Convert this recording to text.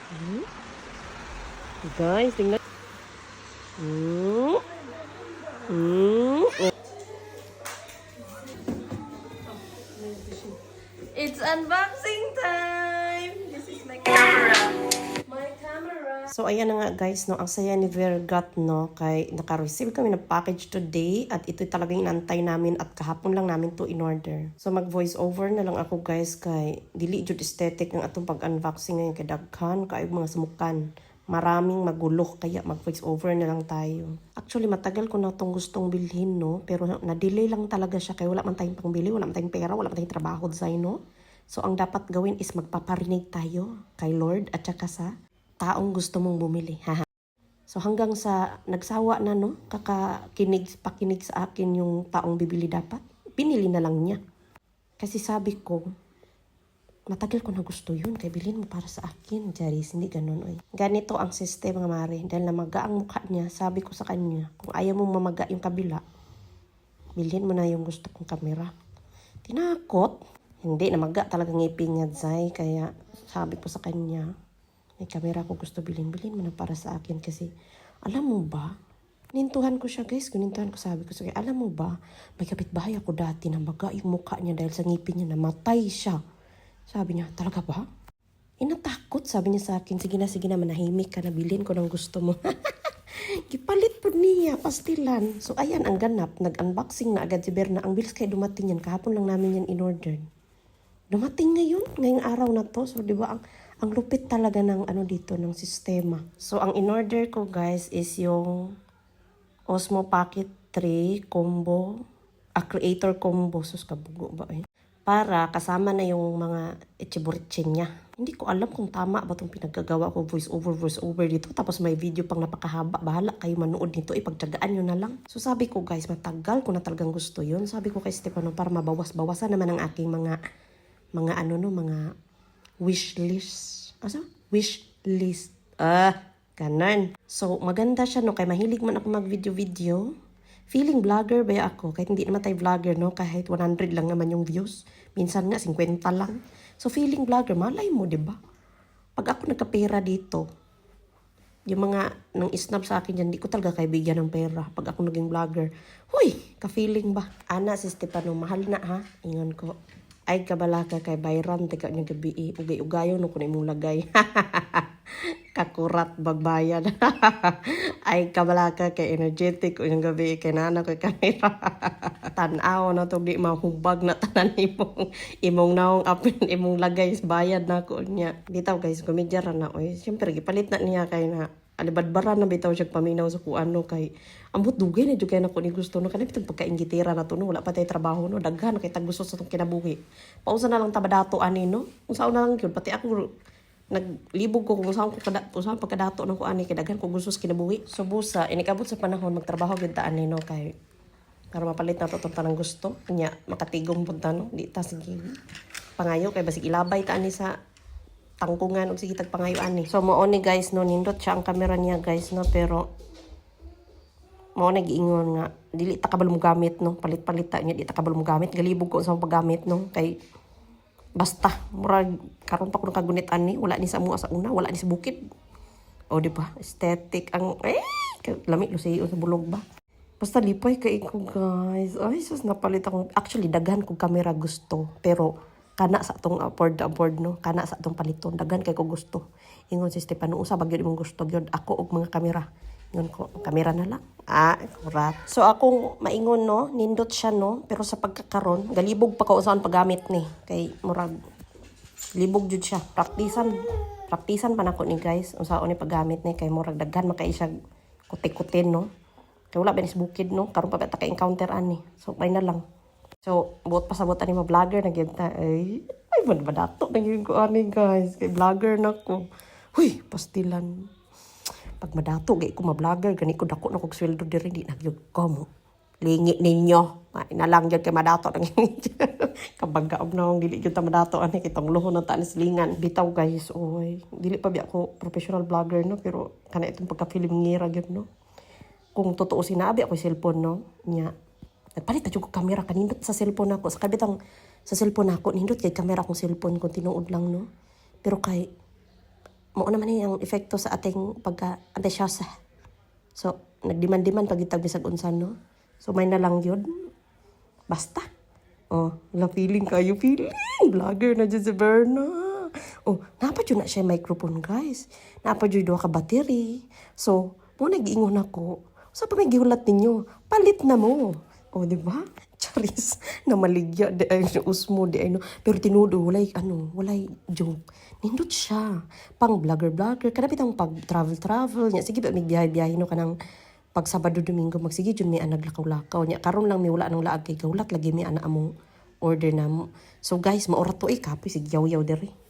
Hmm? Guys, tingnan. Hmm? Hmm? It's unboxing time! This is my camera. My camera. So, ayan na nga guys, no? Ang saya ni Vergat, no? Kay naka-receive kami ng package today at ito'y talagang inantay namin at kahapon lang namin to in-order. So, mag-voice over na lang ako guys kay dili jud aesthetic ng atong pag-unboxing ngayon kay daghan kay mga sumukan. Maraming magulo kaya mag-voice over na lang tayo. Actually, matagal ko na itong gustong bilhin, no? Pero na-delay lang talaga siya kaya wala man tayong pangbili, wala man tayong pera, wala man tayong trabaho design, no? So, ang dapat gawin is magpaparinig tayo kay Lord at saka sa taong gusto mong bumili. Haha. So, hanggang sa nagsawa na, no? Pakinig sa akin yung taong bibili dapat. Pinili na lang niya. Kasi sabi ko, matagal ko na gusto yun, kaya bilhin mo para sa akin. Charis, hindi ganun, oy. Ganito ang system, mga mare. Dahil namaga ang mukha niya, sabi ko sa kanya, kung ayaw mong mamaga yung kabila, bilhin mo na yung gusto kong kamera. Tinakot. Hindi, namaga talaga ngipin niya, Zay. Kaya sabi ko sa kanya, may kamera ko gusto bilhin mo na para sa akin. Kasi, alam mo ba, nintuhan ko siya guys, kunintuhan ko, sabi ko sa kanya, alam mo ba, may kapitbahay ako dati, namaga yung mukha niya dahil sa ngipin niya, namatay siya. Sabi niya, talaga ba? Inatakot, sabi niya sa akin, sige na, manahimik ka na, bilhin ko ng gusto mo. Gipalit po niya, pastilan. So ayan, ang ganap, nag-unboxing na agad si Berna. Ang bilis kayo dumating yan, kahapon lang namin yan in-order. Dumating ngayon, ngayong araw na to. So di ba, ang lupit talaga ng ano dito, ng sistema. So ang in-order ko guys is yung Osmo Pocket 3 combo, creator combo. Sus, kabugo ba eh? Para kasama na yung mga echeburitsin niya. Hindi ko alam kung tama ba itong pinagagawa ko, voice over dito. Tapos may video pang napakahaba. Bahala kayo manood nito, ipagtyagaan nyo na lang. So sabi ko guys, matagal ko na talagang gusto yun. Sabi ko kay Stefano, para mabawas-bawasan naman ang aking mga wish list. Asa? Wish list. Ganon. So maganda siya, no? Kaya mahilig man ako mag-video-video. Feeling vlogger ba ako? Kahit hindi naman tayo vlogger, no? Kahit 100 lang naman yung views. Minsan nga, 50 lang. So, feeling vlogger, malay mo, di ba? Pag ako nagkapera dito, yung mga nang isnab sa akin dyan, di ko talaga kaibigan ng pera. Pag ako naging vlogger, huy, ka-feeling ba? Ana, si Stefano, mahal na ha? Ingon ko. Ay, kabalaka kay Bayran, teka niya gabi, ugay-ugayo, no, kung imong lagay. Kakurat bagbayan. Ay kabalaka kay energetic unyang gabi kay nana ko kamera. Tan-aw na to di mahubag na tanan imong naong apin imong lagay bayad na ko niya. Bitaw guys, komedya ra na oy. Syempre gipalit na niya kay na alibadbara na bitaw siya paminaw sa kuano kay ambot dugay na jud kay nako ni gusto no kanang bitong pagkaingitira na to no wala pa tay trabaho no daghan kay tag gusto sa tong kinabuhi. Pausa na lang tabadato ani no. Unsa na lang gyud pati ako naglibog ko kung saan pagkadato ng kuan ni kadagan ko gusto sa kinabuhi. So busa inikabot sa panahon magtrabaho gid ta ani no kay para mapalit na to tanang gusto nya makatigom pud ta no di ta sige pangayo kay basig ilabay ta ani sa tangkungan og sige tag pangayo ani. So mao ni guys no nindot siya ang camera niya guys no pero mao nag-iingon nga dili ta kabalo mo gamit no palit-palit ta nya di ta kabalo mo gamit galibog ko sa paggamit no kay basta murag karon pa ko nakagunit ani wala ni sa mua sa una wala ni sa bukid o di ba aesthetic ang lami lusiyo sa bulog ba basta lipay kay ko guys ay sus napalit akong actually daghan ko camera gusto pero kana sa atong afford no kana sa atong paliton daghan kay ko gusto ingon si Stefano usa ba gyud imong gusto gyud ako og mga kamera ingon ko kamera na lang kurat so akong maingon no nindot siya no pero sa pagkakaron galibog pa ko usaon paggamit ni kay murag libog jud siya praktisan pa nako ni guys usaon ni paggamit ni kay murag daghan makay siya kutik-kutin no kay wala ba ni bukid no karon pa ta ka encounter ani so may na lang so buot pa sabot ani mo vlogger na gyud ta ay man badato na gyud ko ani guys kay vlogger na ko huy pastilan pag madato gay ko ma-vlogger gani ko dako na kog sweldo diri di nagyud ko mo lingi ninyo ay na lang gyud kay madato nang kabagaog na dili gyud ta madato ani kitong luho na ta silingan bitaw guys oy dili pa bi ako professional vlogger no pero kana itong pagka-film ngira gyud no kung totoo sinabi ako cellphone no nya nagpalit ta jud ko camera kanindot sa cellphone ako sa kabitang sa cellphone ako nindot kay camera kong cellphone ko tinuod lang no pero kay mao naman yung epekto sa ating pagka-ambisyosa. So, nagdiman-diman pagitag bisag unsa no. So, may na lang yun. Basta. Oh, la feeling kayo feeling. Vlogger na dyan si Berna. Oh, napad yun na siya microphone, guys. Napad yun doon ka battery. So, muna giingon ako. Sa pa may gihulat ninyo, palit na mo. Oh, di ba? Charis, na maligya, di ay usmo, di ay no. Pero tinudo, walay, walay joke. Nindot siya. Pang vlogger-vlogger. Kanapit ang pag-travel-travel. Nya, sige ba, may biyahe-biyahe no ka ng pag Sabado Domingo magsige jud may anag lakaw-lakaw nya karon lang mi wala nang laag kay gawlat lagi mi ana among order namo. So guys, maorat to kapoy sig yaw-yaw diri.